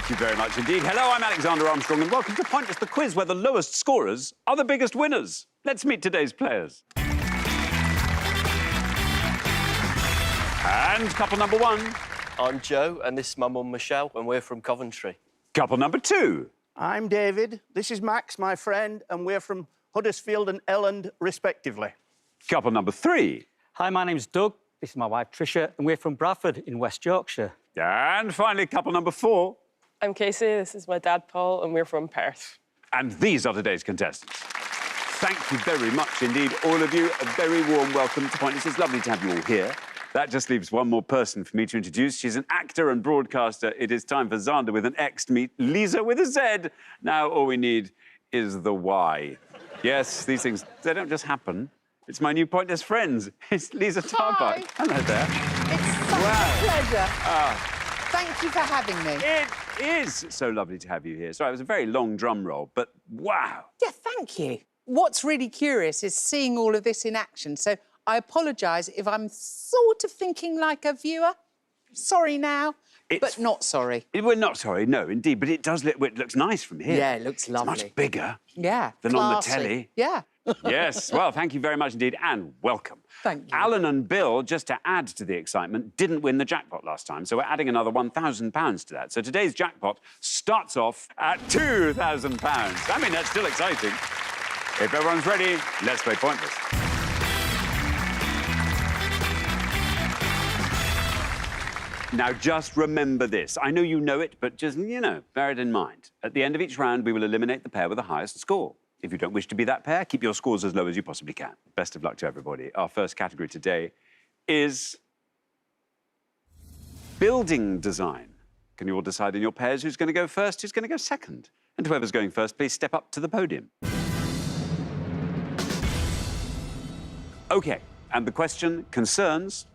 Thank you very much indeed. Hello, I'm Alexander Armstrong, and welcome to Pointless, the quiz where the lowest scorers are the biggest winners. Let's meet today's players. And couple number one. I'm Joe, and this is my mum, Michelle, and we're from Coventry. Couple number two. I'm David, this is Max, my friend, and we're from Huddersfield and Elland, respectively. Couple number three. Hi, my name's Doug. This is my wife, Tricia, and we're from Bradford in West Yorkshire. And finally, couple number four. I'm Casey, this is my dad, Paul, and we're from Perth. And these are today's contestants. Thank you very much indeed, all of you. A very warm welcome to Pointless. It's lovely to have you all here. That just leaves one more person for me to introduce. She's an actor and broadcaster. It is time for Xander with an X to meet Lisa with a Z. Now all we need is the Y. Yes, these things, they don't just happen. It's my new Pointless friends. It's Lisa Tarbucks. Hello there. It's such a pleasure. Thank you for having me. It is so lovely to have you here. Sorry, it was a very long drum roll, but wow. Yeah, thank you. What's really curious is seeing all of this in action. So I apologise if I'm sort of thinking like a viewer. Sorry now, but not sorry. We're not sorry, no, indeed, but it does look, it looks nice from here. Yeah, it looks lovely. It's much bigger. Yeah, than classy. on the telly. Yeah. Yes, well, thank you very much indeed, and welcome. Thank you. Alan and Bill, just to add to the excitement, didn't win the jackpot last time, so we're adding another £1,000 to that. So today's jackpot starts off at £2,000. I mean, that's still exciting. If everyone's ready, let's play Pointless. Now, just remember this. I know you know it, but just, you know, bear it in mind. At the end of each round, we will eliminate the pair with the highest score. If you don't wish to be that pair, keep your scores as low as you possibly can. Best of luck to everybody. Our first category today is building design. Can you all decide in your pairs who's going to go first, who's going to go second? And whoever's going first, please step up to the podium. OK, and the question concerns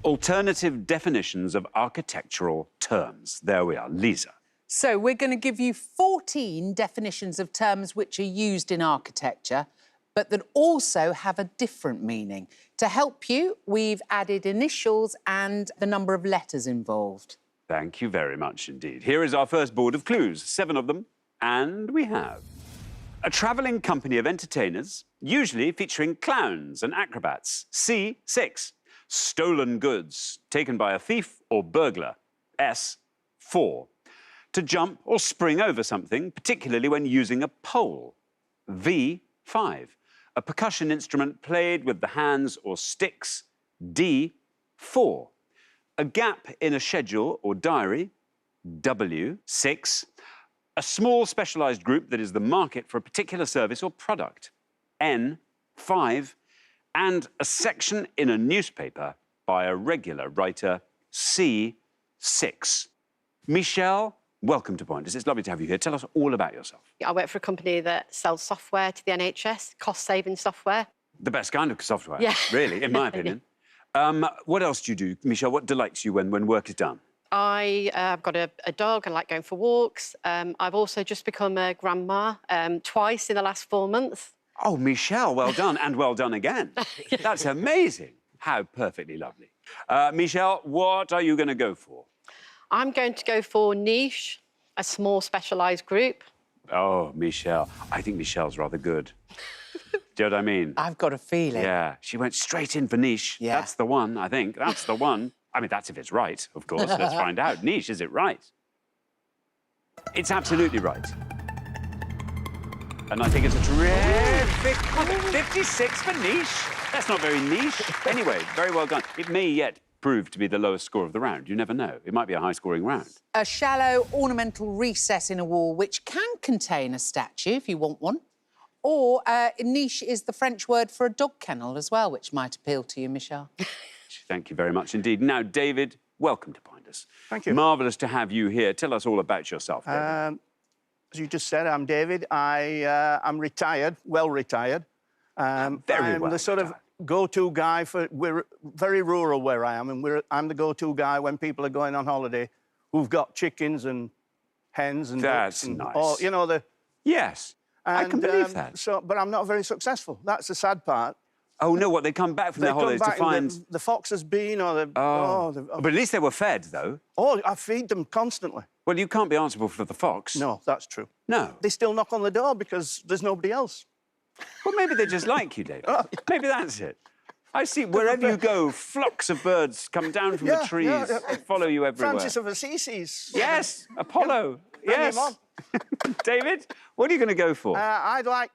alternative definitions of architectural terms. There we are. Lisa. So we're going to give you 14 definitions of terms which are used in architecture, but that also have a different meaning. To help you, we've added initials and the number of letters involved. Thank you very much indeed. Here is our first board of clues, 7 of them, and we have a travelling company of entertainers, usually featuring clowns and acrobats. C6. Stolen goods, taken by a thief or burglar. S4. To jump or spring over something, particularly when using a pole. V5. A percussion instrument played with the hands or sticks. D4. A gap in a schedule or diary. W6. A small specialised group that is the market for a particular service or product. N5. And a section in a newspaper by a regular writer. C6. Michelle, welcome to Pointless. It's lovely to have you here. Tell us all about yourself. I work for a company that sells software to the NHS, cost-saving software. The best kind of software, yeah. Really, in my opinion. What else do you do, Michelle? What delights you when work is done? I've got a dog. I like going for walks. I've also just become a grandma twice in the last 4 months. Oh, Michelle, well done, and well done again. Yeah. That's amazing. How perfectly lovely. Michelle, what are you going to go for? I'm going to go for niche, a small specialised group. Oh, Michelle. I think Michelle's rather good. Do you know what I mean? I've got a feeling. Yeah, she went straight in for niche. Yeah. That's the one, I think. That's the one. I mean, that's if it's right, of course. Let's find out. Niche, is it right? It's absolutely right. And I think it's a terrific comment. 56 for niche. That's not very niche. Anyway, very well done. It may yet prove to be the lowest score of the round. You never know. It might be a high-scoring round. A shallow ornamental recess in a wall which can contain a statue, if you want one. Or niche is the French word for a dog kennel as well, which might appeal to you, Michelle. Thank you very much indeed. Now, David, welcome to Pointless. Thank you. Marvellous to have you here. Tell us all about yourself, David. As you just said, I'm David. I'm retired, well retired. Very I'm well the sort of go-to guy for... We're very rural where I am, and I'm the go-to guy when people are going on holiday who've got chickens and hens and That's ducks and nice. all, you know, the... Yes, I can believe that. But I'm not very successful. That's the sad part. Oh, no, what, they come back from They their come holidays to back and find... the fox has been, or the... But at least they were fed, though. Oh, I feed them constantly. Well, you can't be answerable for the fox. No, that's true. No. They still knock on the door because there's nobody else. Well, maybe they just like you, David. Maybe that's it. I see, wherever you go, flocks of birds come down from the trees, follow you everywhere. Francis of Assisi. Yes, Apollo. Bring Yes. him on. David, what are you going to go for? I'd like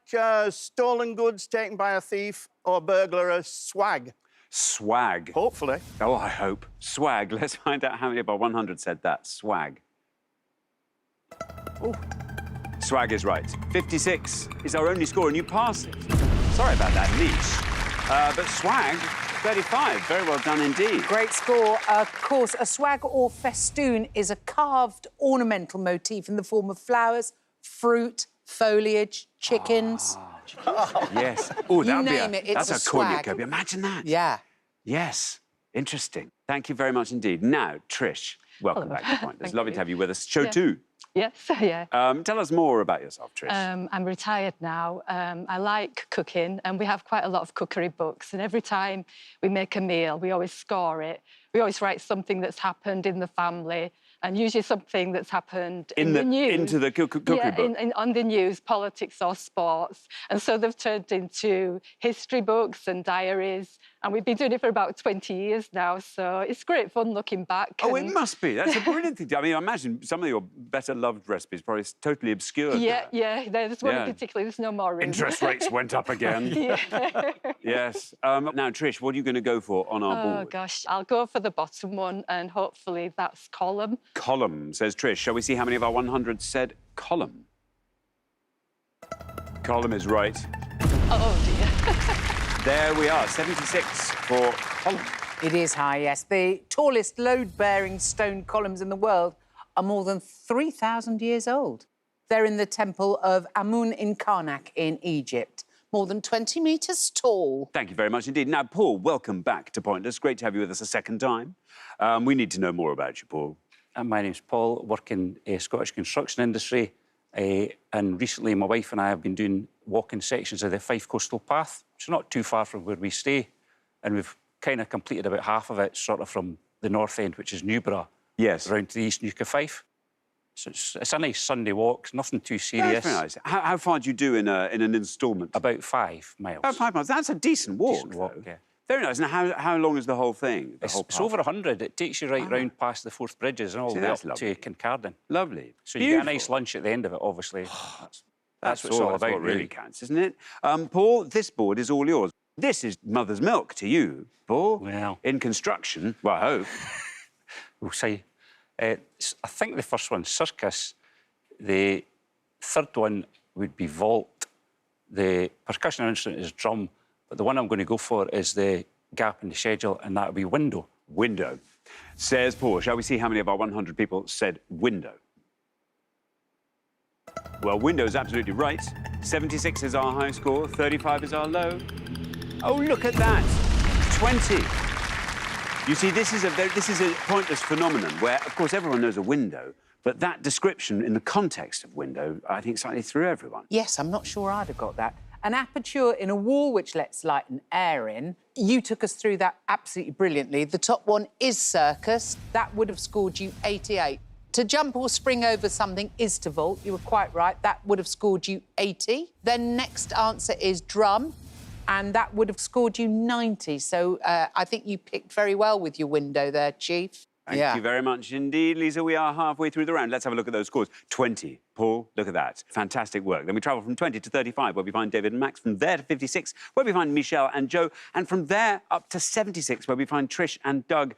stolen goods taken by a thief or burglar as swag. Swag. Hopefully. Oh, I hope. Swag. Let's find out how many of our 100 said that. Swag. Oh. Swag is right. 56 is our only score, and you pass it. Sorry about that, niche. But swag, 35. Very well done indeed. Great score. Of course, a swag or festoon is a carved ornamental motif in the form of flowers, fruit, foliage, chickens. Yes. Oh, You name it, it's that's a a cornucopia. swag. Imagine that. Yeah. Yes. Interesting. Thank you very much indeed. Now, Trish, welcome back to Point. It's lovely to have you with us. Show two. Yes, yeah. Tell us more about yourself, Trish. I'm retired now. I like cooking, and we have quite a lot of cookery books. And every time we make a meal, we always score it. We always write something that's happened in the family, and usually something that's happened in the news. Into the cookery book? On the news, politics or sports. And so they've turned into history books and diaries. And we've been doing it for about 20 years now, so it's great fun looking back. Oh, it must be. That's a brilliant thing. I mean, I imagine some of your better-loved recipes probably totally obscured. Yeah. There's one in particular, there's no more room. Interest rates went up again. Yes. Now, Trish, what are you going to go for on our board? Oh, gosh. I'll go for the bottom one, and hopefully that's column. Column, says Trish. Shall we see how many of our 100 said column? Column is right. Oh, dear. There we are, 76 for column. It is high, yes. The tallest load-bearing stone columns in the world are more than 3,000 years old. They're in the temple of Amun in Karnak in Egypt, more than 20 metres tall. Thank you very much indeed. Now, Paul, welcome back to Pointless. Great to have you with us a second time. We need to know more about you, Paul. My name's Paul, work in Scottish construction industry. And recently, my wife and I have been doing walking sections of the Fife Coastal Path, which is not too far from where we stay. And we've kind of completed about half of it, sort of from the north end, which is Newborough, around to the East Nuke of Fife. So it's a nice Sunday walk, nothing too serious. That's very nice. How far do you do in an instalment? About 5 miles. About 5 miles. That's a decent walk. Decent walk, yeah. Very nice. And how long is the whole thing? It's over 100. It takes you right round past the Forth Bridges and all the way up to Kincardine. Lovely. So you get a nice lunch at the end of it, obviously. That's what it's all about, what really. really counts, isn't it? Paul, this board is all yours. This is mother's milk to you, Paul. Well. In construction, well, I hope. We'll say, I think the first one's circus. The third one would be vault. The percussion instrument is drum. But the one I'm going to go for is the gap in the schedule, and that would be window. Window. Says Paul. Shall we see how many of our 100 people said window? Well, window is absolutely right. 76 is our high score, 35 is our low. Oh, look at that. 20. You see, this is a pointless phenomenon where, of course, everyone knows a window, but that description in the context of window, I think, slightly threw everyone. Yes, I'm not sure I'd have got that. An aperture in a wall which lets light and air in. You took us through that absolutely brilliantly. The top one is circus. That would have scored you 88. To jump or spring over something is to vault. You were quite right. That would have scored you 80. Then next answer is drum, and that would have scored you 90. So I think you picked very well with your window there, Chief. Thank you very much indeed, Lisa. We are halfway through the round. Let's have a look at those scores. 20. Paul, look at that. Fantastic work. Then we travel from 20 to 35, where we find David and Max. From there to 56, where we find Michelle and Joe. And from there up to 76, where we find Trish and Doug.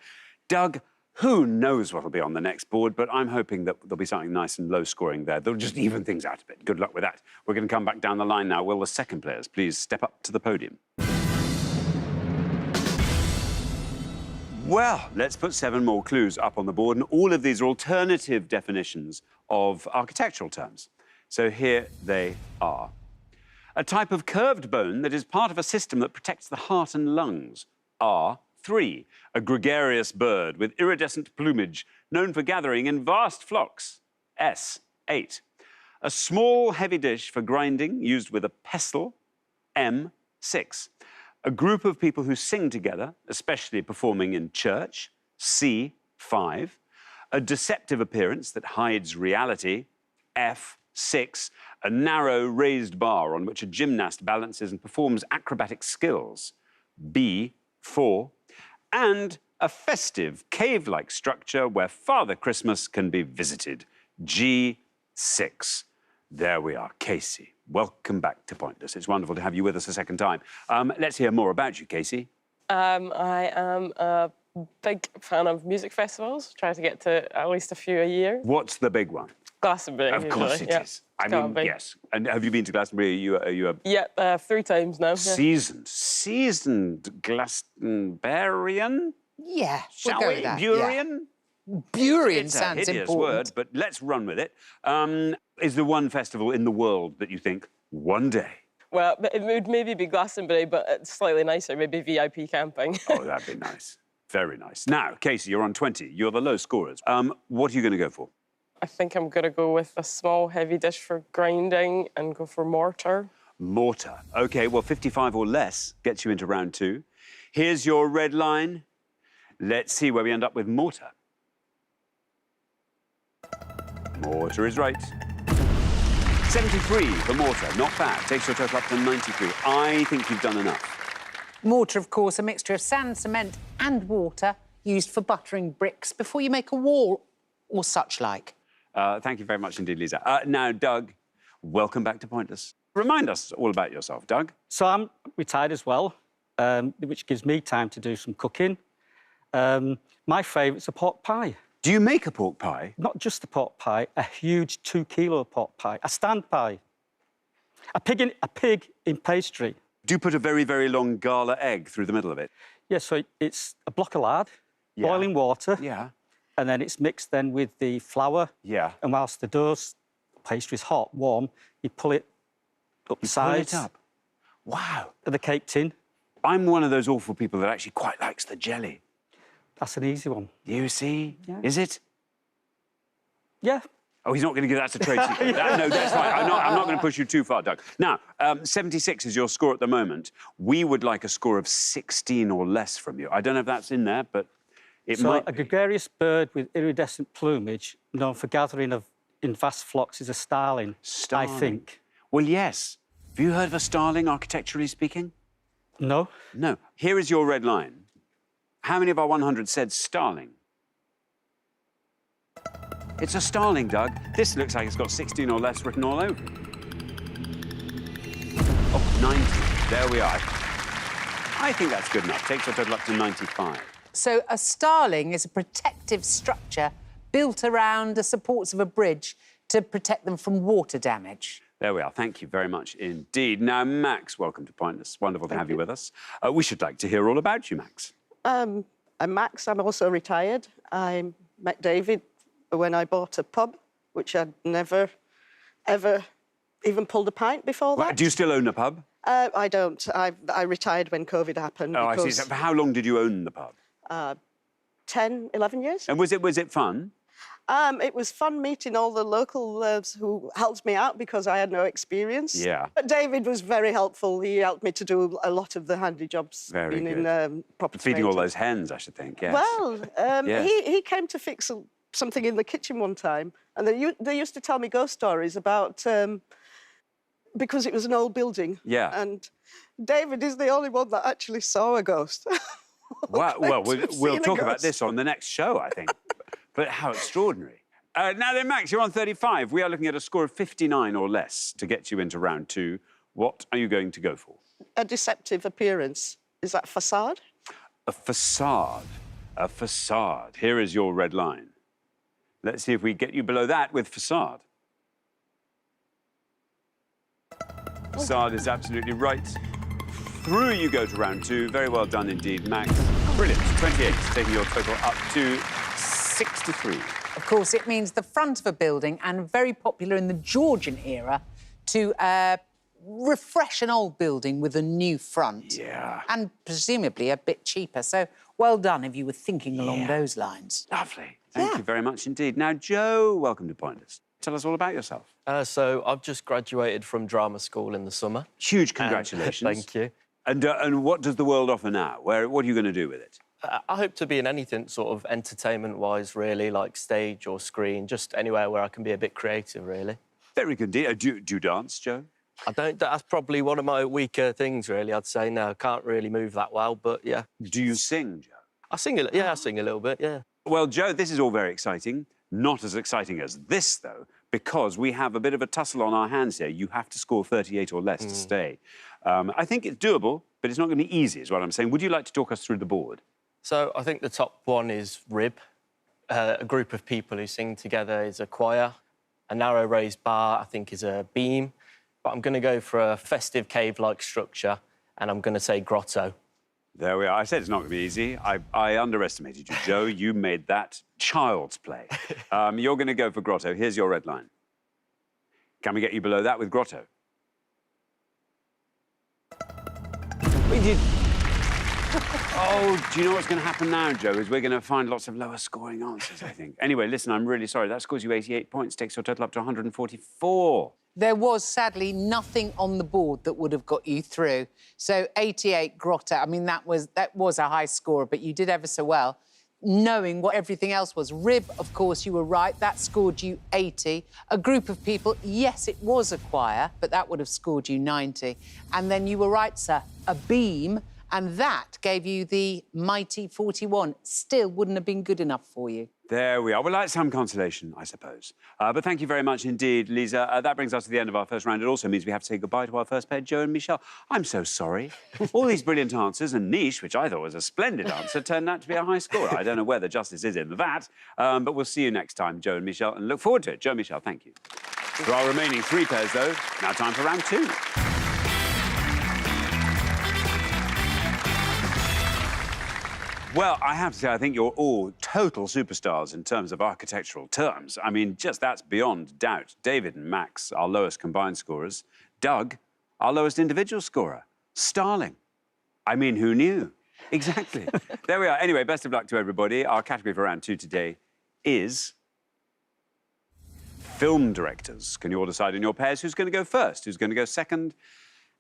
Doug, who knows what will be on the next board, but I'm hoping that there'll be something nice and low-scoring there. They'll just even things out a bit. Good luck with that. We're going to come back down the line now. Will the second players please step up to the podium? Well, let's put 7 more clues up on the board, and all of these are alternative definitions of architectural terms. So here they are. A type of curved bone that is part of a system that protects the heart and lungs. R3. A gregarious bird with iridescent plumage, known for gathering in vast flocks. S8. A small, heavy dish for grinding, used with a pestle. M6. A group of people who sing together, especially performing in church. C, 5. A deceptive appearance that hides reality. F, 6. A narrow raised bar on which a gymnast balances and performs acrobatic skills. B, 4. And a festive cave-like structure where Father Christmas can be visited. G, 6. There we are. Casey, welcome back to Pointless. It's wonderful to have you with us a second time. Let's hear more about you, Casey. I am a big fan of music festivals. Try to get to at least a few a year. What's the big one? Glastonbury, Of course usually. it is. I mean, yes. And have you been to Glastonbury? Are you a Yeah, 3 times now. seasoned Glastonburian? Yeah, Shall we'll go we? with that. Burian? Yeah. Burian It's a sounds hideous important. word, but let's run with it. Is there one festival in the world that you think one day? Well, it would maybe be Glastonbury, but it's slightly nicer, maybe VIP camping. Oh, that'd be nice. Very nice. Now, Casey, you're on 20. You're the low scorers. What are you going to go for? I think I'm going to go with a small, heavy dish for grinding and go for mortar. Mortar. OK, well, 55 or less gets you into round 2. Here's your red line. Let's see where we end up with mortar. Mortar is right. 73 for mortar, not bad. Takes your total up to 93. I think you've done enough. Mortar, of course, a mixture of sand, cement and water used for buttering bricks before you make a wall or such like. Thank you very much indeed, Lisa. Now, Doug, welcome back to Pointless. Remind us all about yourself, Doug. So I'm retired as well, which gives me time to do some cooking. My favourite's a pork pie. Do you make a pork pie? Not just a pork pie, a huge 2-kilo pork pie, a stand pie. A pig in pastry. Do you put a very, very long gala egg through the middle of it? Yeah, so it's a block of lard, Yeah. boiling water, Yeah. and then it's mixed then with the flour. Yeah. And whilst the pastry's hot, warm, you pull it up the sides. Pull it up. Wow. Of the cake tin. I'm one of those awful people that actually quite likes the jelly. That's an easy one. You see? Yeah. Is it? Yeah. Oh, he's not going to give that a trade secret. No, that's fine. I'm not going to push you too far, Doug. Now, 76 is your score at the moment. We would like a score of 16 or less from you. I don't know if that's in there, but it might A be. gregarious bird with iridescent plumage, known for gathering in vast flocks, is a starling, Starling. I think. Well, yes. Have you heard of a starling, architecturally speaking? No? No. Here is your red line. How many of our 100 said starling? It's a starling, Doug. This looks like it's got 16 or less written all over it. Oh, 90. There we are. I think that's good enough. Takes your total up to 95. So a starling is a protective structure built around the supports of a bridge to protect them from water damage. There we are. Thank you very much indeed. Now, Max, welcome to Pointless. Wonderful to have you with us. We should like to hear all about you, Max. I'm Max. I'm also retired. I met David when I bought a pub, which I'd never, ever even pulled a pint before that. Well, do you still own a pub? I don't. I retired when COVID happened. Oh, I see. because, So for how long did you own the pub? 10, 11 years. And was it fun? It was fun meeting all the locals who helped me out because I had no experience. Yeah. But David was very helpful. He helped me to do a lot of the handy jobs. Very being good. in property Feeding all maintenance. those hens, I should think, yes. Well, Yes. he came to fix something in the kitchen one time, and they used to tell me ghost stories about because it was an old building. Yeah. And David is the only one that actually saw a ghost. Well, Claims to have we'll seen a talk about ghost. this on the next show, I think. But how extraordinary. Now then, Max, you're on 35. We are looking at a score of 59 or less to get you into round 2. What are you going to go for? A deceptive appearance. Is that facade? A facade. A facade. Here is your red line. Let's see if we get you below that with facade. Facade is absolutely right. Through you go to round 2. Very well done indeed, Max. Brilliant. 28, taking your total up to 63. Of course, it means the front of a building, and very popular in the Georgian era to refresh an old building with a new front. Yeah. And presumably a bit cheaper. So well done if you were thinking along those lines. Lovely. Thank you very much indeed. Now, Joe, welcome to Pointless. Tell us all about yourself. So I've just graduated from drama school in the summer. Huge congratulations. Thank you. And what does the world offer now? What are you going to do with it? I hope to be in anything sort of entertainment-wise, really, like stage or screen, just anywhere where I can be a bit creative, really. Very good indeed. Do you dance, Joe? I don't. That's probably one of my weaker things, really. I'd say no, I can't really move that well, but yeah. Do you sing, Joe? I sing a yeah, I sing a little bit, yeah. Well, Joe, this is all very exciting. Not as exciting as this, though, because we have a bit of a tussle on our hands here. You have to score 38 or less to stay. I think it's doable, but it's not going to be easy, is what I'm saying. Would you like to talk us through the board? So I think the top one is Rib. A group of people who sing together is a choir. A narrow raised bar, I think, is a beam. But I'm going to go for a festive cave-like structure, and I'm going to say grotto. There we are. I said it's not going to be easy. I underestimated you, Joe. You made that child's play. You're going to go for grotto. Here's your red line. Can we get you below that with grotto? We did. Oh, do you know what's going to happen now, Joe? Is we're going to find lots of lower-scoring answers, I think. Anyway, listen, I'm really sorry. That scores you 88 points, takes your total up to 144. There was, sadly, nothing on the board that would have got you through. So 88 grotto, I mean, that was a high score, but you did ever so well, knowing what everything else was. Rib, of course, you were right. That scored you 80. A group of people, yes, it was a choir, but that would have scored you 90. And then you were right, sir, a beam, and that gave you the mighty 41. Still wouldn't have been good enough for you. There we are. Well, like some consolation, I suppose. But thank you very much indeed, Lisa. That brings us to the end of our first round. It also means we have to say goodbye to our first pair, Joe and Michelle. I'm so sorry. All these brilliant answers, and Niche, which I thought was a splendid answer, turned out to be a high score. I don't know where the justice is in that, but we'll see you next time, Joe and Michelle, and look forward to it. Joe and Michelle, thank you. For our remaining 3 pairs, though, now time for round 2. Well, I have to say, I think you're all total superstars in terms of architectural terms. I mean, just that's beyond doubt. David and Max, our lowest combined scorers. Doug, our lowest individual scorer. Starling. I mean, who knew? Exactly. There we are. Anyway, best of luck to everybody. Our category for round 2 today is film directors. Can you all decide in your pairs who's going to go first, who's going to go second?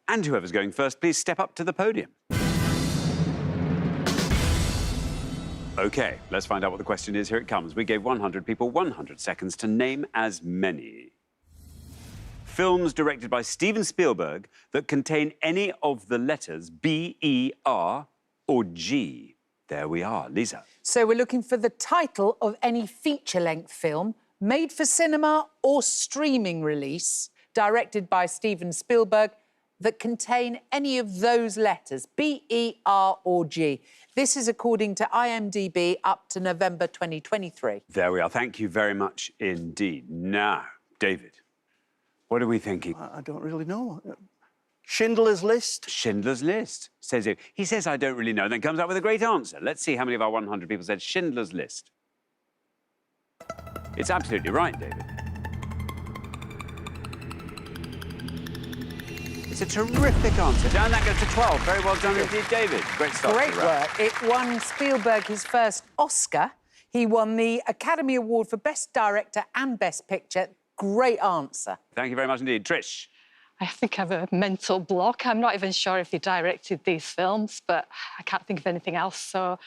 And whoever's going first, please step up to the podium. OK, let's find out what the question is. Here it comes. We gave 100 people 100 seconds to name as many films directed by Steven Spielberg that contain any of the letters B, E, R or G. There we are. Lisa. So we're looking for the title of any feature-length film made for cinema or streaming release, directed by Steven Spielberg, that contain any of those letters, B, E, R or G. This is according to IMDb up to November 2023. There we are. Thank you very much indeed. Now, David, what are we thinking? I don't really know. Schindler's List? Schindler's List, says it. He says, I don't really know, then comes up with a great answer. Let's see how many of our 100 people said Schindler's List. It's absolutely right, David. It's a terrific answer. Down that goes to 12. Very well done indeed, David. Great start. Great work. It won Spielberg his first Oscar. He won the Academy Award for Best Director and Best Picture. Great answer. Thank you very much indeed. Trish. I think I have a mental block. I'm not even sure if he directed these films, but I can't think of anything else, so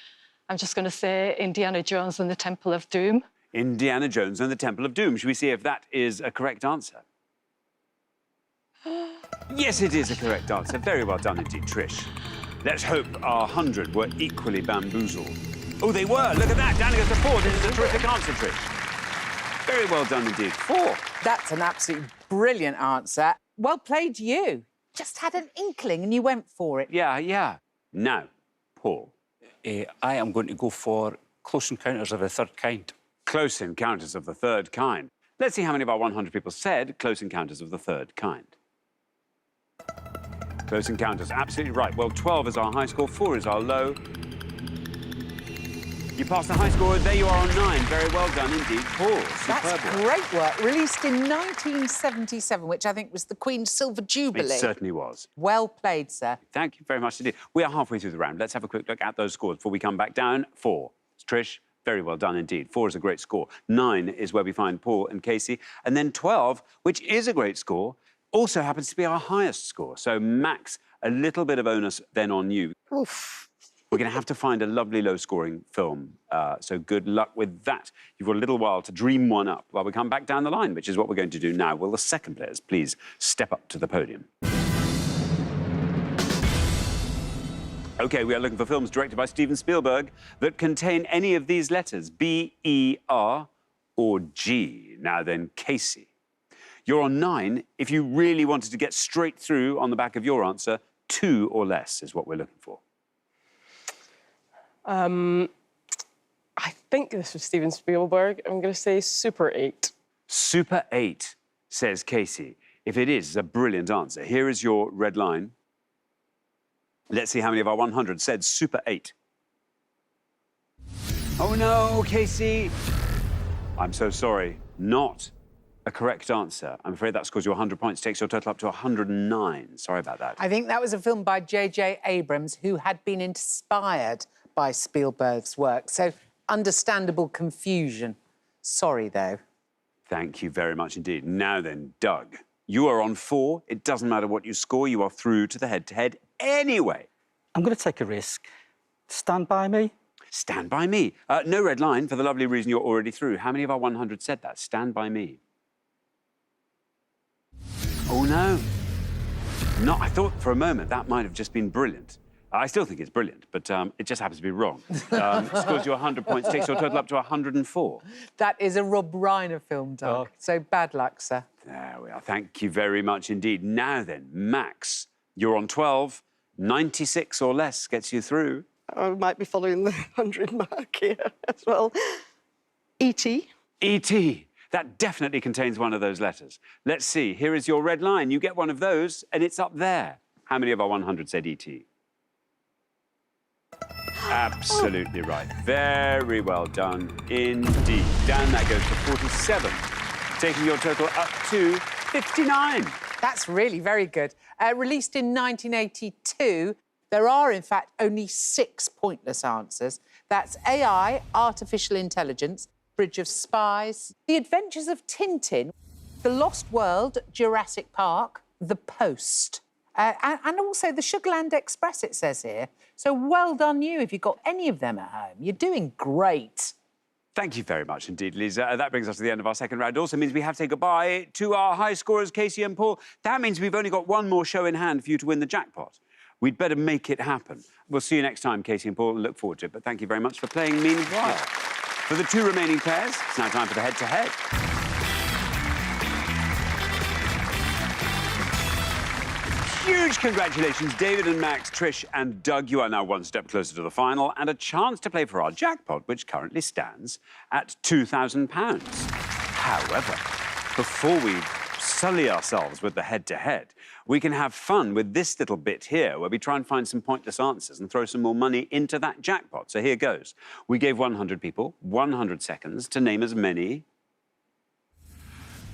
I'm just going to say Indiana Jones and the Temple of Doom. Indiana Jones and the Temple of Doom. Should we see if that is a correct answer? Yes, it is a correct answer. Very well done indeed, Trish. Let's hope our 100 were equally bamboozled. Oh, they were. Look at that. Down it goes to 4. This is a terrific answer, Trish. Very well done indeed. 4. That's an absolutely brilliant answer. Well played, you. Just had an inkling and you went for it. Yeah. Now, Paul. I am going to go for Close Encounters of the Third Kind. Close Encounters of the Third Kind. Let's see how many of our 100 people said Close Encounters of the Third Kind. Close Encounters, absolutely right. Well, 12 is our high score, 4 is our low. You passed the high score, there you are on 9. Very well done indeed, Paul. Superb. That's great work. Released in 1977, which I think was the Queen's Silver Jubilee. It certainly was. Well played, sir. Thank you very much indeed. We are halfway through the round. Let's have a quick look at those scores before we come back down. 4. Trish, very well done indeed. 4 is a great score. 9 is where we find Paul and Casey. And then 12, which is a great score, also happens to be our highest score. So, Max, a little bit of onus then on you. Oof. We're going to have to find a lovely low-scoring film. So good luck with that. You've got a little while to dream one up while we come back down the line, which is what we're going to do now. Will the second players please step up to the podium? OK, we are looking for films directed by Steven Spielberg that contain any of these letters, B, E, R or G. Now then, Casey, you're on 9. If you really wanted to get straight through on the back of your answer, 2 or less is what we're looking for. I think this was Steven Spielberg. I'm going to say Super 8. Super 8, says Casey. If it is, it's a brilliant answer. Here is your red line. Let's see how many of our 100 said Super 8. Oh, no, Casey. I'm so sorry. Not a correct answer. I'm afraid that scores you 100 points, takes your total up to 109. Sorry about that. I think that was a film by J.J. Abrams, who had been inspired by Spielberg's work. So, understandable confusion. Sorry, though. Thank you very much indeed. Now then, Doug, you are on 4. It doesn't matter what you score, you are through to the head-to-head anyway. I'm going to take a risk. Stand By Me? Stand By Me. No red line for the lovely reason you're already through. How many of our 100 said that? Stand By Me. Oh, no. No, I thought for a moment that might have just been brilliant. I still think it's brilliant, but it just happens to be wrong. Scores you 100 points, takes your total up to 104. That is a Rob Reiner film, Doug. Oh. So bad luck, sir. There we are. Thank you very much indeed. Now then, Max, you're on 12. 96 or less gets you through. I might be following the 100 mark here as well. E.T. E.T. That definitely contains one of those letters. Let's see. Here is your red line. You get one of those, and it's up there. How many of our 100 said E.T.? Absolutely right. Very well done indeed. Down that goes to 47, taking your total up to 59. That's really very good. Released in 1982, there are, in fact, only 6 pointless answers. That's AI, Artificial Intelligence, Bridge of Spies, The Adventures of Tintin, The Lost World, Jurassic Park, The Post, and also the Sugarland Express, it says here. So well done you if you've got any of them at home. You're doing great. Thank you very much indeed, Lisa. That brings us to the end of our second round. Also means we have to say goodbye to our high scorers, Casey and Paul. That means we've only got one more show in hand for you to win the jackpot. We'd better make it happen. We'll see you next time, Casey and Paul, and look forward to it. But thank you very much for playing meanwhile. For the 2 remaining pairs, it's now time for the head-to-head. Huge congratulations, David and Max, Trish and Doug. You are now one step closer to the final and a chance to play for our jackpot, which currently stands at £2,000. However, before we sully ourselves with the head-to-head, we can have fun with this little bit here, where we try and find some pointless answers and throw some more money into that jackpot. So here goes. We gave 100 people 100 seconds to name as many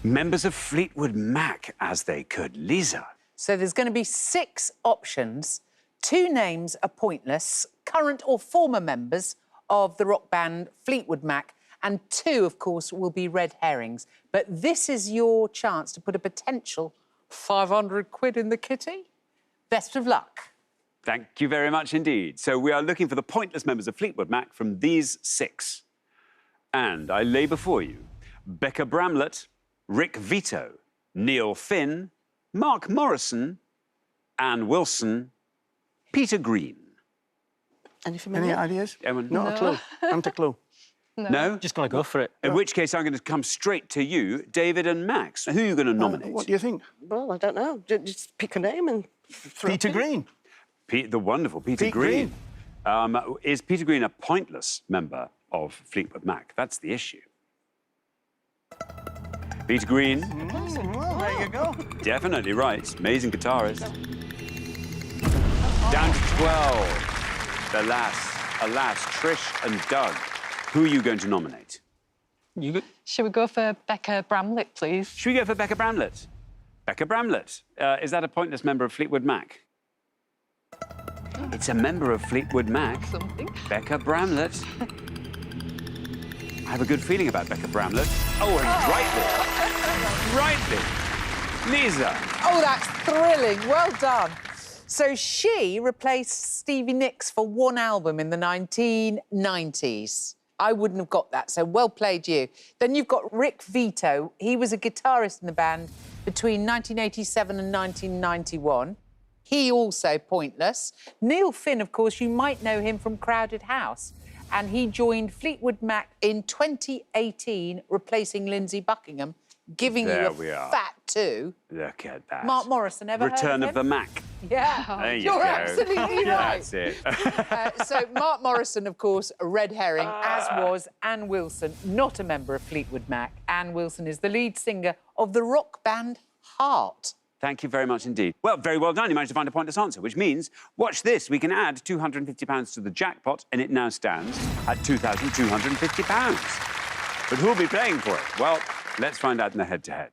members of Fleetwood Mac as they could. Lisa. So there's going to be 6 options. 2 names are pointless, current or former members of the rock band Fleetwood Mac, and 2, of course, will be red herrings. But this is your chance to put a potential 500 quid in the kitty. Best of luck. Thank you very much indeed. So we are looking for the pointless members of Fleetwood Mac from these 6. And I lay before you Becca Bramlett, Rick Vito, Neil Finn, Mark Morrison, Anne Wilson, Peter Green. Any ideas? Ewan? Not a clue. Not a clue. No? Just going to go for it. In which case, I'm going to come straight to you, David and Max. Who are you going to nominate? What do you think? Well, I don't know. Just pick a name and... Peter Green. The wonderful Peter Green. Is Peter Green a pointless member of Fleetwood Mac? That's the issue. Peter Green. Well, there you go. Definitely right. Amazing guitarist. Down to 12. Alas, Trish and Doug. Who are you going to nominate? Shall we go for Becca Bramlett, please? Should we go for Becca Bramlett? Becca Bramlett. Is that a pointless member of Fleetwood Mac? It's a member of Fleetwood Mac. Something. Becca Bramlett. I have a good feeling about Becca Bramlett. Oh, and rightly. Lisa. Oh, that's thrilling. Well done. So she replaced Stevie Nicks for one album in the 1990s. I wouldn't have got that, so well played you. Then you've got Rick Vito. He was a guitarist in the band between 1987 and 1991. He also pointless. Neil Finn, of course, you might know him from Crowded House. And he joined Fleetwood Mac in 2018, replacing Lindsey Buckingham, giving you a fat 2. Look at that. Mark Morrison, ever Return heard of the Mac. Yeah, There you you're go. absolutely right. That's it. So Mark Morrison, of course, a red herring, as was Ann Wilson, not a member of Fleetwood Mac. Ann Wilson is the lead singer of the rock band Heart. Thank you very much indeed. Well, very well done. You managed to find a pointless answer, which means, watch this, we can add £250 to the jackpot, and it now stands at £2,250. But who'll be playing for it? Well, let's find out in the head-to-head.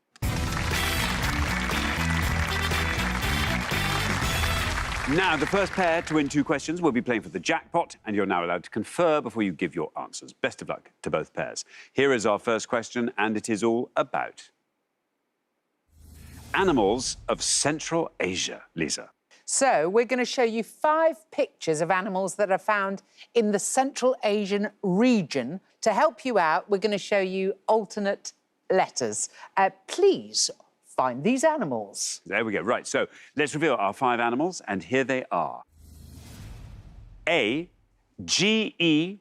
Now, the first pair to win 2 questions will be playing for the jackpot, and you're now allowed to confer before you give your answers. Best of luck to both pairs. Here is our first question, and it is all about animals of Central Asia. Lisa. So we're going to show you 5 pictures of animals that are found in the Central Asian region. To help you out, we're going to show you alternate letters. Please find these animals. There we go. Right, so let's reveal our 5 animals, and here they are. A, G-E-W-L.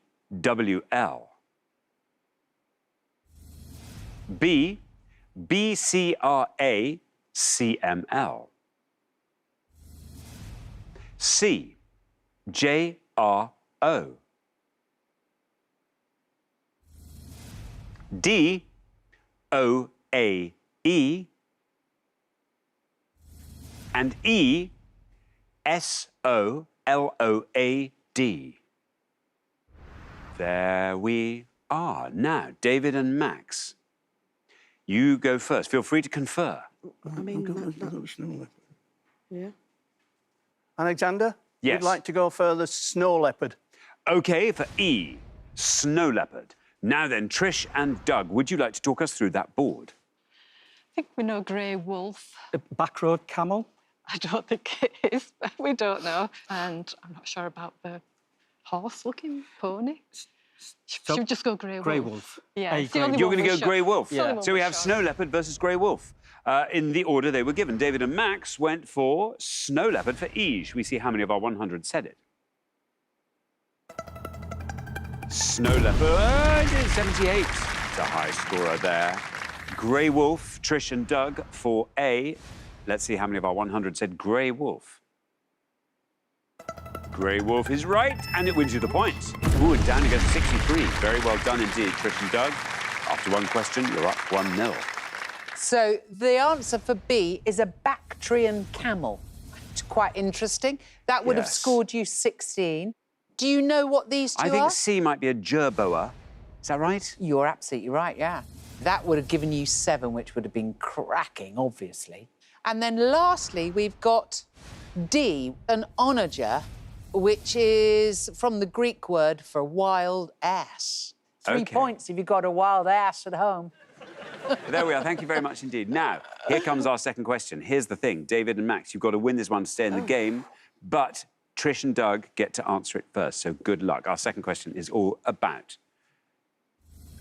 B, B-C-R-A-C-M-L. C, J-R-O. D, O-A-E. And E, S-O-L-O-A-D. There we are. Now, David and Max, you go first. Feel free to confer. I mean, yeah. Alexander? Yes. You'd like to go further, snow leopard. OK, for E, snow leopard. Now then, Trish and Doug, would you like to talk us through that board? I think we know grey wolf. A backroad camel. I don't think it is, but we don't know. And I'm not sure about the horse-looking pony. Should we just go grey wolf? Grey wolf. Yeah, it's the grey only You're one going to we're go sure. grey wolf. Yeah. So we have snow leopard versus grey wolf. In the order they were given. David and Max went for snow leopard for E. Should we see how many of our 100 said it? Snow leopard is 78. It's a high scorer there. Grey wolf, Trish and Doug for A. Let's see how many of our 100 said grey wolf. Grey wolf is right, and it wins you the point. Ooh, and down against 63. Very well done indeed, Trish and Doug. After one question, you're up 1-0. So the answer for B is a Bactrian camel. It's quite interesting. That would have Yes. scored you 16. Do you know what these two I are? think C might be a gerboa. Is that right? You're absolutely right, yeah. That would have given you 7, which would have been cracking, obviously. And then lastly, we've got D, an onager, which is from the Greek word for wild ass. 3 Okay. points if you've got a wild ass at home. There we are. Thank you very much indeed. Now, here comes our second question. Here's the thing. David and Max, you've got to win this one to stay in the game, but Trish and Doug get to answer it first, so good luck. Our second question is all about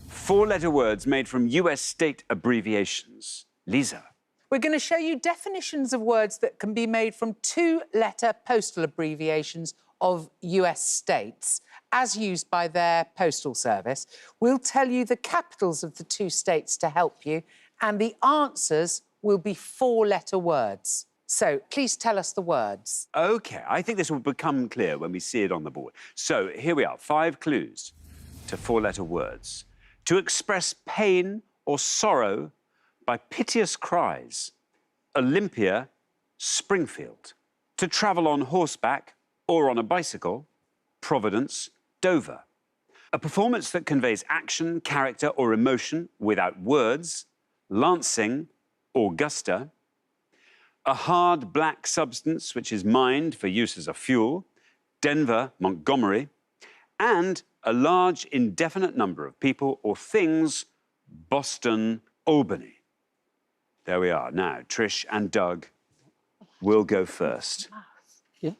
4-letter words made from US state abbreviations. Lisa. We're going to show you definitions of words that can be made from 2-letter postal abbreviations of US states, as used by their postal service. We'll tell you the capitals of the 2 states to help you, and the answers will be 4-letter words. So please tell us the words. OK, I think this will become clear when we see it on the board. So here we are, 5 clues to 4-letter words. To express pain or sorrow by piteous cries, Olympia, Springfield. To travel on horseback or on a bicycle, Providence, Dover. A performance that conveys action, character or emotion without words, Lansing, Augusta. A hard black substance which is mined for use as a fuel, Denver, Montgomery. And a large indefinite number of people or things, Boston, Albany. There we are. Now, Trish and Doug will go first. Yeah.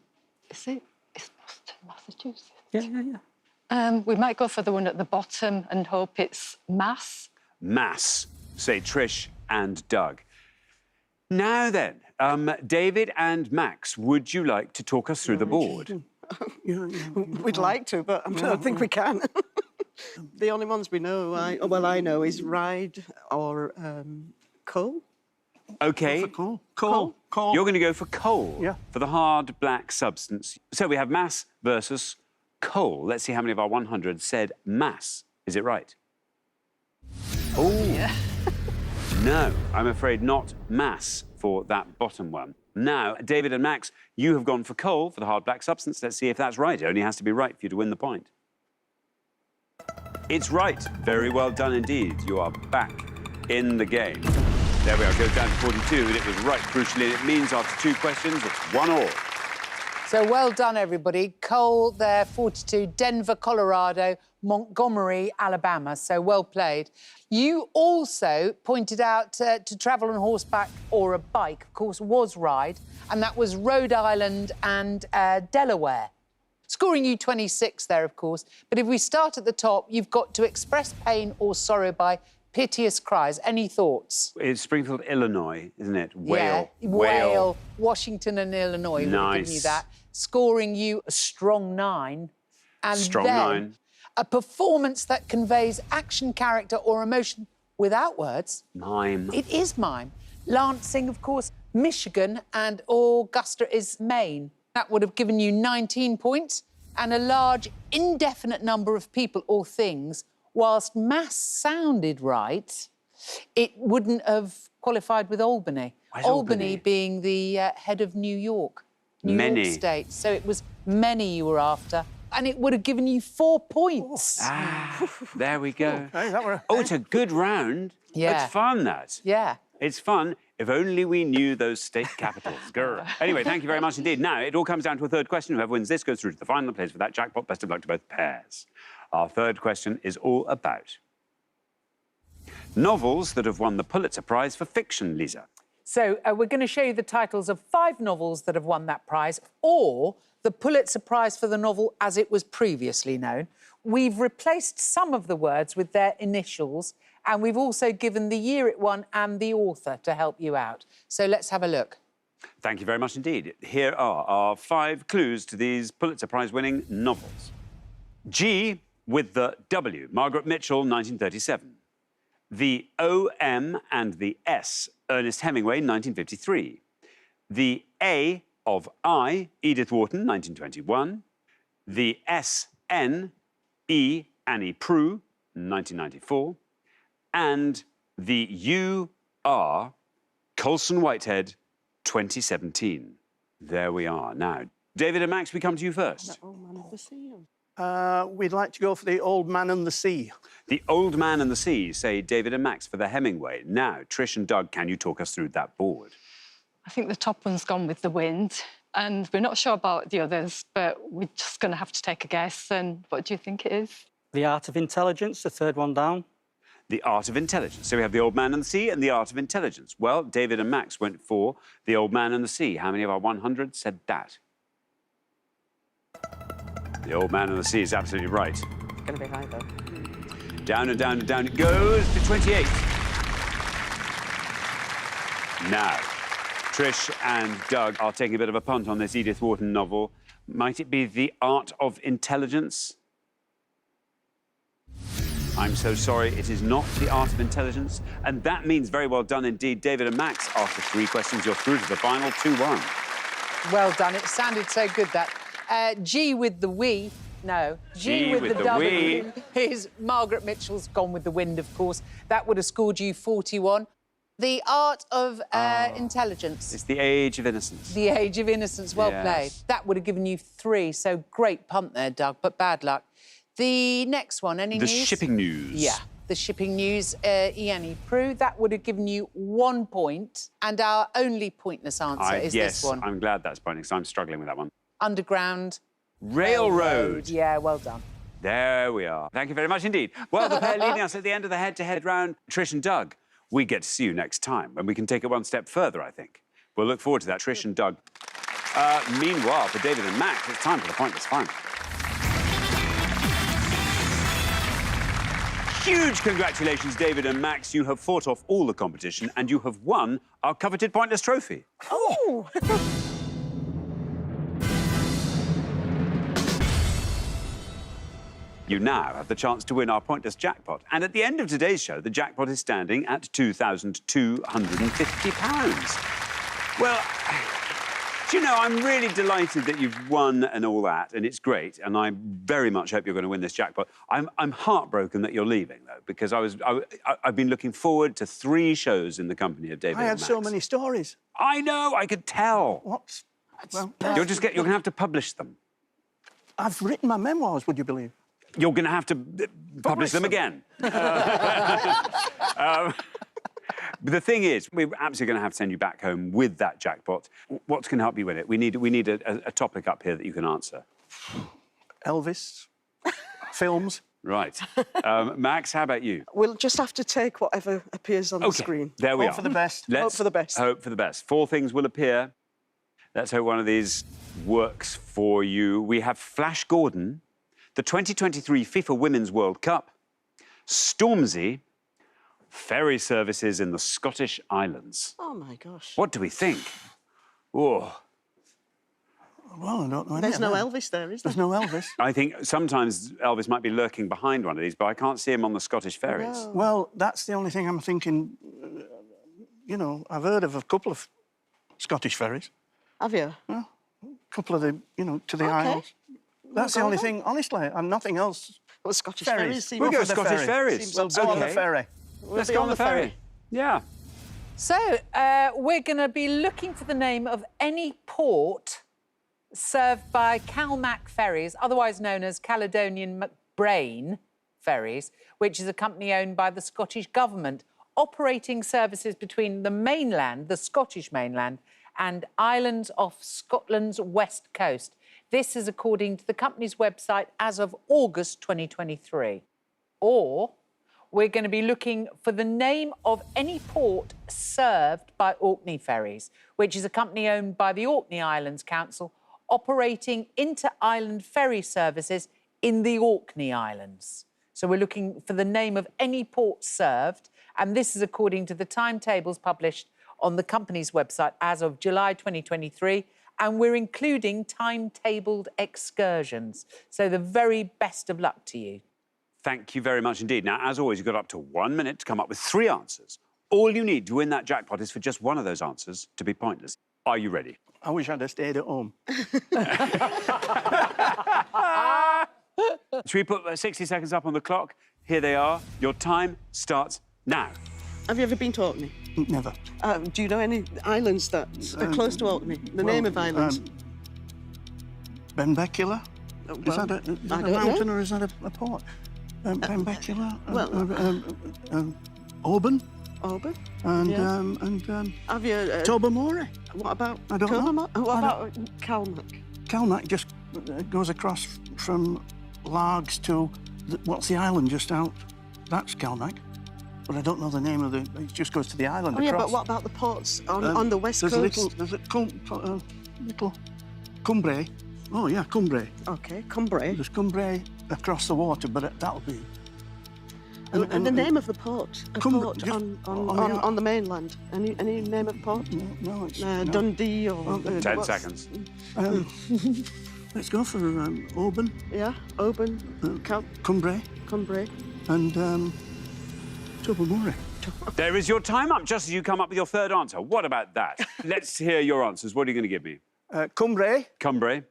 Is it? It's Boston, Massachusetts. Yeah. We might go for the one at the bottom and hope it's mass. Mass, say Trish and Doug. Now then, David and Max, would you like to talk us through the board? We'd like to, but I don't think we can. The only ones we know, I know, is ride or coal. OK. Coal. You're going to go for coal. Yeah. For the hard black substance. So we have mass versus coal. Let's see how many of our 100 said mass. Is it right? Oh. Yeah. No, I'm afraid not mass for that bottom one. Now, David and Max, you have gone for coal for the hard black substance. Let's see if that's right. It only has to be right for you to win the point. It's right. Very well done indeed. You are back in the game. There we are. Goes down to 42, and it was right, crucially. And it means after 2 questions, it's 1-all. So well done, everybody. Cole there, 42, Denver, Colorado, Montgomery, Alabama. So well played. You also pointed out to travel on horseback or a bike, of course, was ride, and that was Rhode Island and Delaware. Scoring you 26 there, of course. But if we start at the top, you've got to express pain or sorrow by piteous cries. Any thoughts? It's Springfield, Illinois, isn't it? Yeah, Whale, Washington and Illinois would have given you that. Scoring you a strong 9. And Strong then 9. a performance that conveys action, character or emotion without words. Mime. It is mime. Lansing, of course, Michigan, and Augusta is Maine. That would have given you 19 points and a large, indefinite number of people or things. Whilst mass sounded right, it wouldn't have qualified with Albany. Where's Albany? Albany being the head of New York. New York State. So it was many you were after. And it would have given you 4 points. Ah, there we go. Okay, Oh, it's a good round. Yeah. It's fun, that. Yeah. It's fun if only we knew those state capitals. Grr. Anyway, thank you very much indeed. Now, it all comes down to a third question. Whoever wins this goes through to the final and plays for that jackpot. Best of luck to both pairs. Our third question is all about novels that have won the Pulitzer Prize for fiction, Lisa. So we're going to show you the titles of 5 novels that have won that prize, or the Pulitzer Prize for the novel as it was previously known. We've replaced some of the words with their initials, and we've also given the year it won and the author to help you out. So let's have a look. Thank you very much indeed. Here are our 5 clues to these Pulitzer Prize-winning novels. G with the W, Margaret Mitchell, 1937. The O-M and the S, Ernest Hemingway, 1953. The A of I, Edith Wharton, 1921. The S-N, E, Annie Proulx, 1994. And the U-R, Colson Whitehead, 2017. There we are. Now, David and Max, we come to you first. Oh, Man of the Sea. We'd like to go for The Old Man and the Sea. The Old Man and the Sea, say David and Max for the Hemingway. Now, Trish and Doug, can you talk us through that board? I think the top one's gone with the wind, and we're not sure about the others, but we're just going to have to take a guess. And what do you think it is? The Art of Intelligence, the third one down. The Art of Intelligence. So we have The Old Man and the Sea and The Art of Intelligence. Well, David and Max went for The Old Man and the Sea. How many of our 100 said that? The Old Man and the Sea is absolutely right. It's going to be high, though. Down and down and down it goes to 28. Now, Trish and Doug are taking a bit of a punt on this Edith Wharton novel. Might it be The Art of Intelligence? I'm so sorry, it is not The Art of Intelligence. And that means very well done indeed. David and Max, after 3 questions, you're through to the final 2-1. Well done. It sounded so good, that. G with the we. No. G with the W is Margaret Mitchell's Gone with the Wind, of course. That would have scored you 41. The Art of Intelligence. It's The Age of Innocence. The Age of Innocence. Well Yes. played. That would have given you 3, so great punt there, Doug, but bad luck. The next one, any The news? Shipping News. Yeah, The Shipping News, Annie Proulx. That would have given you 1 point. And our only pointless answer is this one. I'm glad that's pointing, because I'm struggling with that one. Underground Railroad. Yeah, well done. There we are. Thank you very much indeed. Well, the pair leading us at the end of the head-to-head round, Trish and Doug, we get to see you next time, when we can take it one step further, I think. We'll look forward to that, Trish and Doug. Meanwhile, for David and Max, it's time for the Pointless Final. Huge congratulations, David and Max. You have fought off all the competition and you have won our coveted Pointless trophy. Oh! You now have the chance to win our Pointless jackpot. And at the end of today's show, the jackpot is standing at £2,250. Well, do you know, I'm really delighted that you've won and all that, and it's great, and I very much hope you're going to win this jackpot. I'm heartbroken that you're leaving, though, because I've been looking forward to 3 shows in the company of David I had and Max. so many stories. I know, I could tell. What? Well, You're going to have to publish them. I've written my memoirs, would you believe? You're going to have to publish them again. But the thing is, we're absolutely going to have to send you back home with that jackpot. What's going to help you win it? We need a topic up here that you can answer. Elvis, films. Right. Max, how about you? We'll just have to take whatever appears on the screen. There we are. Hope for the best. Hope for the best. Hope for the best. 4 things will appear. Let's hope one of these works for you. We have Flash Gordon, the 2023 FIFA Women's World Cup, Stormzy, ferry services in the Scottish Islands. Oh, my gosh. What do we think? Oh. Well, I don't know. There's no Elvis there, is there? There's no Elvis. I think sometimes Elvis might be lurking behind one of these, but I can't see him on the Scottish ferries. No. Well, that's the only thing I'm thinking. You know, I've heard of a couple of Scottish ferries. Have you? A couple of the, to the Isles. That's the only thing, honestly, and nothing else. Well, Scottish Ferries. ferries seem... We'll go for the Scottish ferry. ferries. We'll go on the ferry. Let's go on the ferry. Yeah. So, we're going to be looking for the name of any port served by Calmac Ferries, otherwise known as Caledonian McBrain Ferries, which is a company owned by the Scottish Government, operating services between the mainland, the Scottish mainland, and islands off Scotland's west coast. This is according to the company's website as of August 2023. Or we're going to be looking for the name of any port served by Orkney Ferries, which is a company owned by the Orkney Islands Council, operating inter-island ferry services in the Orkney Islands. So we're looking for the name of any port served, and this is according to the timetables published on the company's website as of July 2023, and we're including timetabled excursions. So the very best of luck to you. Thank you very much indeed. Now, as always, you've got up to 1 minute to come up with 3 answers. All you need to win that jackpot is for just one of those answers to be pointless. Are you ready? I wish I'd have stayed at home. Should we put 60 seconds up on the clock? Here they are. Your time starts now. Have you ever been to Orkney? Never. Do you know any islands that are close to Orkney? The name of islands? Benbecula? Well, Is that a mountain or is that a port? Benbecula? Oban? Oban? And Have you... Tobermory? What about... I don't know. What about Calmac? Calmac just goes across from Largs to... what's the island just out? That's Calmac. But I don't know the name of the... It just goes to the island across. Yeah, but what about the ports on the west coast? There's a little Cumbrae. Oh, yeah, Cumbrae. OK, Cumbrae. There's Cumbrae across the water, but that'll be... And the name of the port? A port on the mainland? Any name of port? No, it's... Dundee or... 10 seconds. Let's go for Oban. Yeah, Oban, Cumbrae. Cumbrae. And Tobermory. There is your time up, just as you come up with your 3rd answer. What about that? Let's hear your answers. What are you going to give me? Cumbrae. Cumbrae.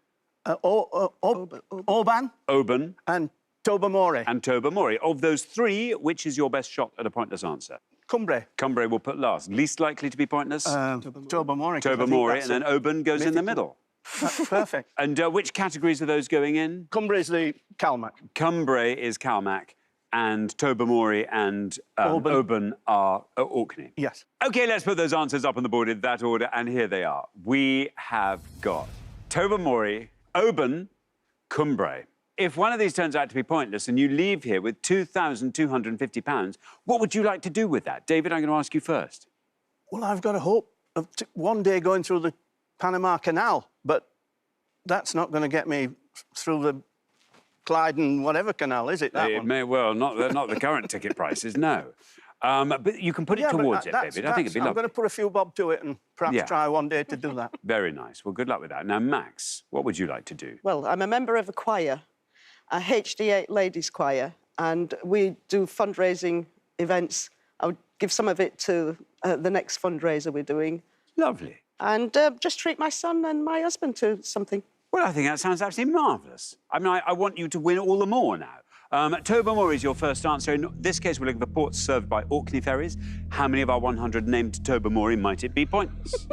Oban. Oban. And Tobermory. And Tobermory. Of those 3, which is your best shot at a pointless answer? Cumbrae. Cumbrae will put last. Least likely to be pointless? Tobermory. Tobermory, and then Oban goes in the middle. That's perfect. And which categories are those going in? Cumbrae's the Calmac. Cumbrae is Calmac, and Tobermory and Oban are Orkney. Yes. OK, let's put those answers up on the board in that order, and here they are. We have got Tobermory, Oban, Cumbrae. if one of these turns out to be pointless and you leave here with £2,250, what would you like to do with that? David, I'm going to ask you first. Well, I've got a hope of one day going through the Panama Canal, but that's not going to get me through the Clyde and whatever canal, is it? It may well, not the current ticket prices, no. But you can put it towards it, David. I think it'd be lovely. I'm going to put a few bob to it and perhaps try one day to do that. Very nice. Well, good luck with that. Now, Max, what would you like to do? Well, I'm a member of a choir, a HD8 ladies choir, and we do fundraising events. I would give some of it to the next fundraiser we're doing. Lovely. And just treat my son and my husband to something. Well, I think that sounds absolutely marvellous. I mean, I want you to win all the more now. Tobermory is your first answer. In this case, we're looking for ports served by Orkney ferries. How many of our 100 named Tobermory might it be pointless?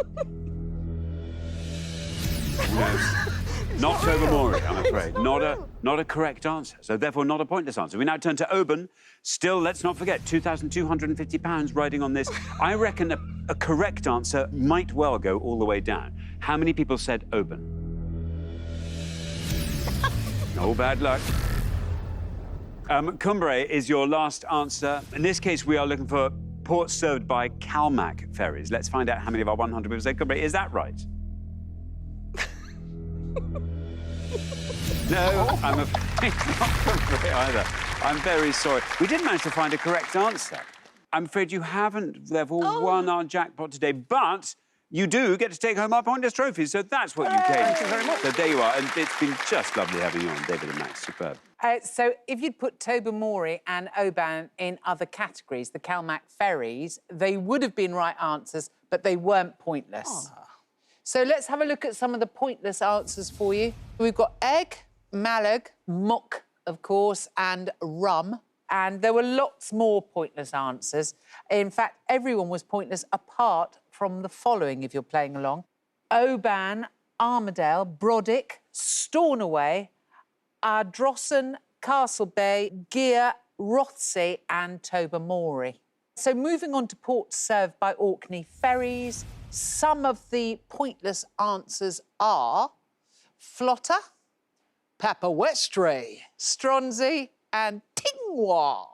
Not Tobermory, I'm afraid. Not a correct answer, so therefore not a pointless answer. We now turn to Oban. Still, let's not forget, £2,250 riding on this. I reckon a correct answer might well go all the way down. How many people said Oban? No bad luck. Cumbrae is your last answer. In this case, we are looking for ports served by Calmac ferries. Let's find out how many of our 100 people say Cumbrae. Is that right? No, I'm afraid not Cumbrae either. I'm very sorry. We did manage to find a correct answer. I'm afraid you haven't, therefore, won our jackpot today, but you do get to take home our pointless trophies, so that's what you came. Thank you very much. So there you are, and it's been just lovely having you on, David and Max. Superb. So if you'd put Tobermory and Oban in other categories, the Calmac ferries, they would have been right answers, but they weren't pointless. So let's have a look at some of the pointless answers for you. We've got egg, malag, muck, of course, and rum. And there were lots more pointless answers. In fact, everyone was pointless apart from the following, if you're playing along. Oban, Armadale, Brodick, Stornoway, Ardrossan, Castle Bay, Gear, Rothsay and Tobermory. So moving on to ports served by Orkney ferries, some of the pointless answers are Flotter, Papawestray, Stronsay and Tingwall.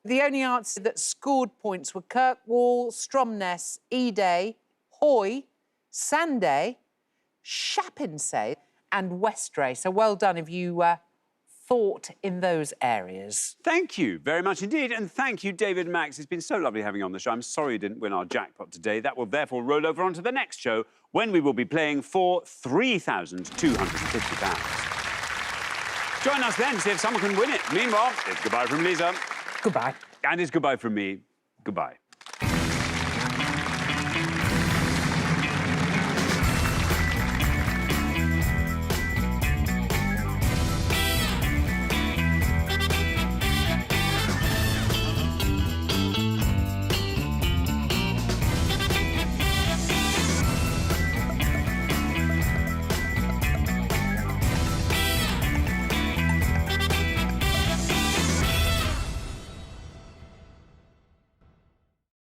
The only answer that scored points were Kirkwall, Stromness, Eday, Hoy, Sanday, Shapinsay and Westray. So well done if you thought in those areas. Thank you very much indeed, and thank you, David and Max. It's been so lovely having you on the show. I'm sorry you didn't win our jackpot today. That will therefore roll over onto the next show, when we will be playing for £3,250. Join us then to see if someone can win it. Meanwhile, it's goodbye from Lisa. Goodbye. And it's goodbye from me. Goodbye.